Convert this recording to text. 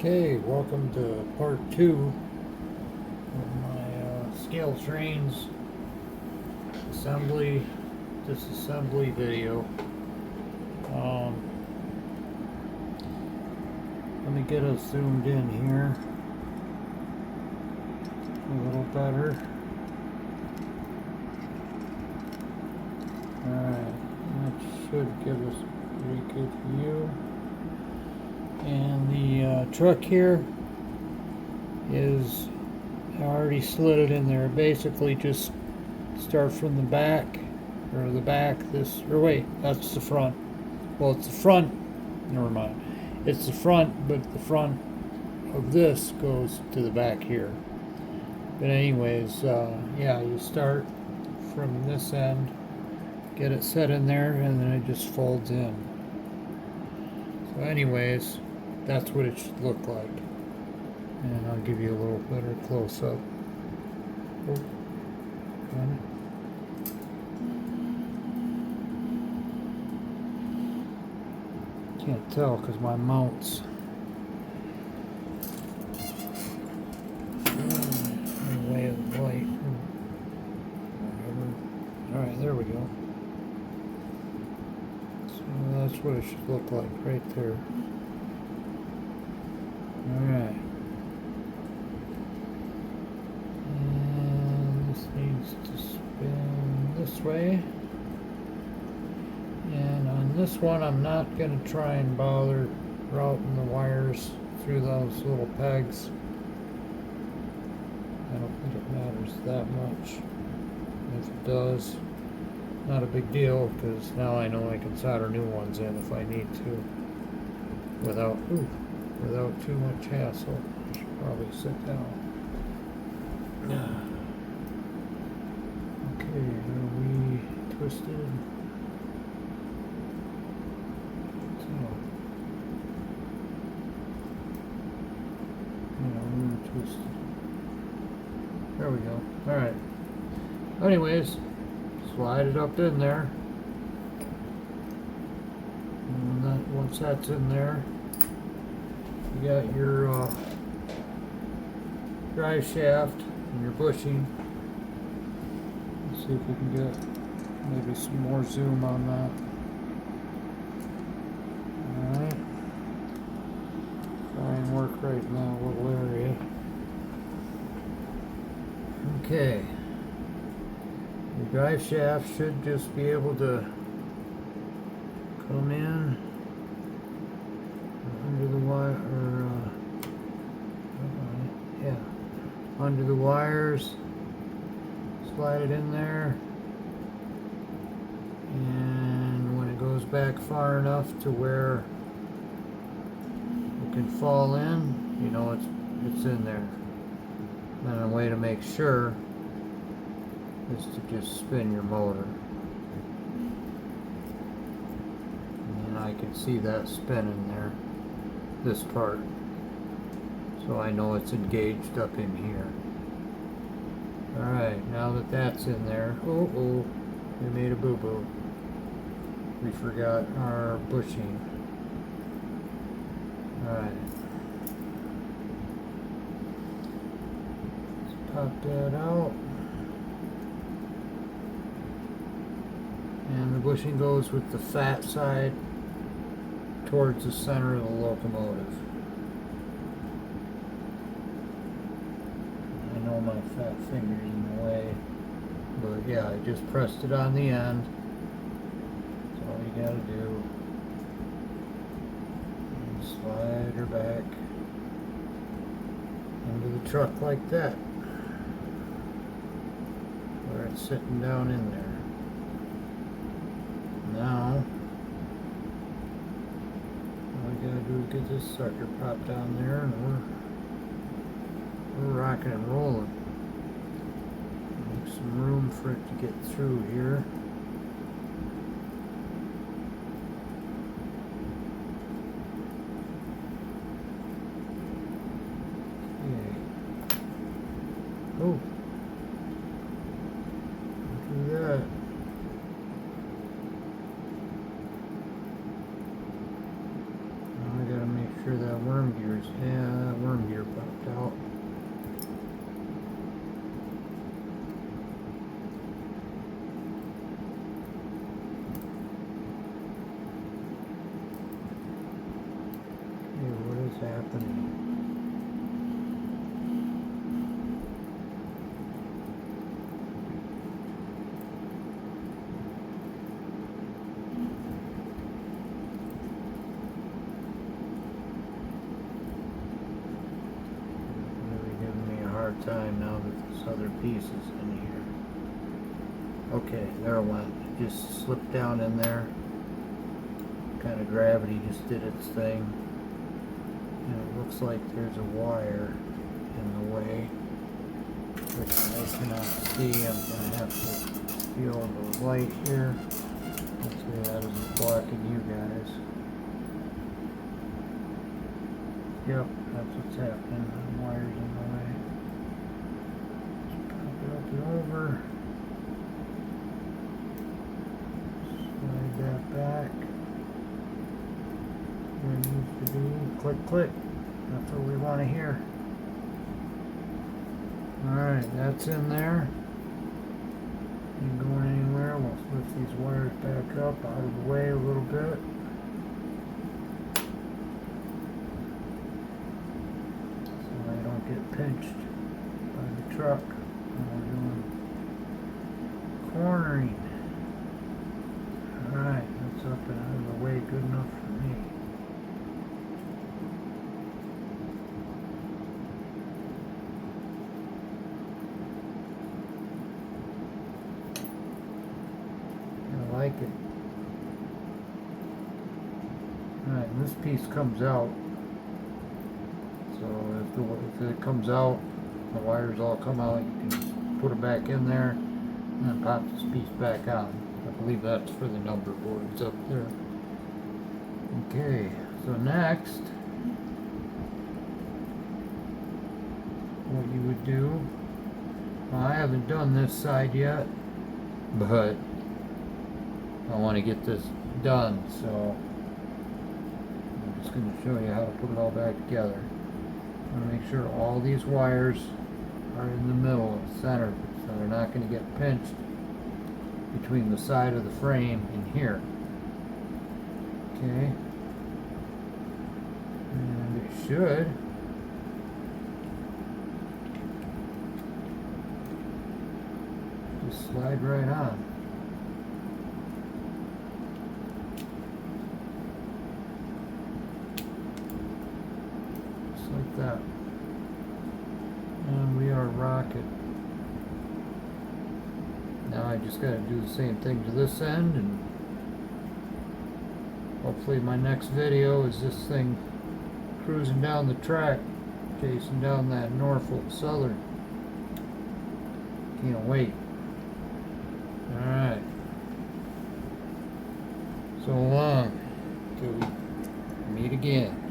Okay, welcome to part 2 of my scale trains disassembly video. Let me get us zoomed in here a little better. Alright, that should give us a pretty good view. And the truck here is, I already slid it in there. Basically just start from the back, or the back, that's the front. Well, it's the front, never mind. It's the front, but the front of this goes to the back here. But anyways, yeah, you start from this end, get it set in there, and then it just folds in. So anyways, that's what it should look like. And I'll give you a little better close-up. Can't tell because my mount's in the way of the light. Alright, there we go. So that's what it should look like right there. Alright. And this needs to spin this way. And on this one, I'm not going to try and bother routing the wires through those little pegs. I don't think it matters that much. If it does, not a big deal, because now I know I can solder new ones in if I need to without too much hassle. I should probably sit down. Okay, are we twisted? There we go. Alright. Anyways, slide it up in there. And once that's in there, you got your drive shaft and your bushing. Let's see if we can get maybe some more zoom on that. Alright. Try and work right in that little area. Okay. The drive shaft should just be able to come in under the wire, under the wires, slide it in there, and when it goes back far enough to where it can fall in, you know it's in there. And a way to make sure is to just spin your motor. And then I can see that spinning there, this part. So I know it's engaged up in here. Alright, now that that's in there, we made a boo-boo. We forgot our bushing. Alright. Pop that out, and the bushing goes with the fat side towards the center of the locomotive. I know my fat finger's in the way, but yeah, I just pressed it on the end. That's all you gotta do. And slide her back into the truck like that. Where it's sitting down in there. Now, all we gotta do is get this sucker popped down there, and we're rocking and rolling. Make some room for it to get through here. Okay. Oh. That. Now I gotta make sure that works. worm gears. Yeah, worm gear popped out. Okay, what is happening? Time now that this other piece is in here. Okay, there it went. It just slipped down in there. Kind of gravity just did its thing. And it looks like there's a wire in the way, which I cannot see. I'm going to have to feel the light here. Hopefully that isn't blocking you guys. Yep, that's what's happening. The wire's in the way. Over, slide that back where it needs to be. Click, click. That's what we want to hear. Alright, that's in there. Ain't going anywhere. We'll lift these wires back up out of the way a little bit. So I don't get pinched by the truck. We're doing cornering. Alright, that's up and out of the way, good enough for me. I like it. Alright, and this piece comes out. So if it comes out, the wires all come out, you can just put it back in there and then pop this piece back on. I believe that's for the number boards up there. Okay, so next, what you would do, well, I haven't done this side yet, but I want to get this done, so I'm just going to show you how to put it all back together. I'm going to make sure all these wires are in the middle, center, so they're not going to get pinched between the side of the frame and here. Okay, and it should just slide right on. Just like that. And we are rocking. Now I just got to do the same thing to this end, and hopefully my next video is this thing cruising down the track, chasing down that Norfolk Southern. Can't wait. Alright. So long till we meet again.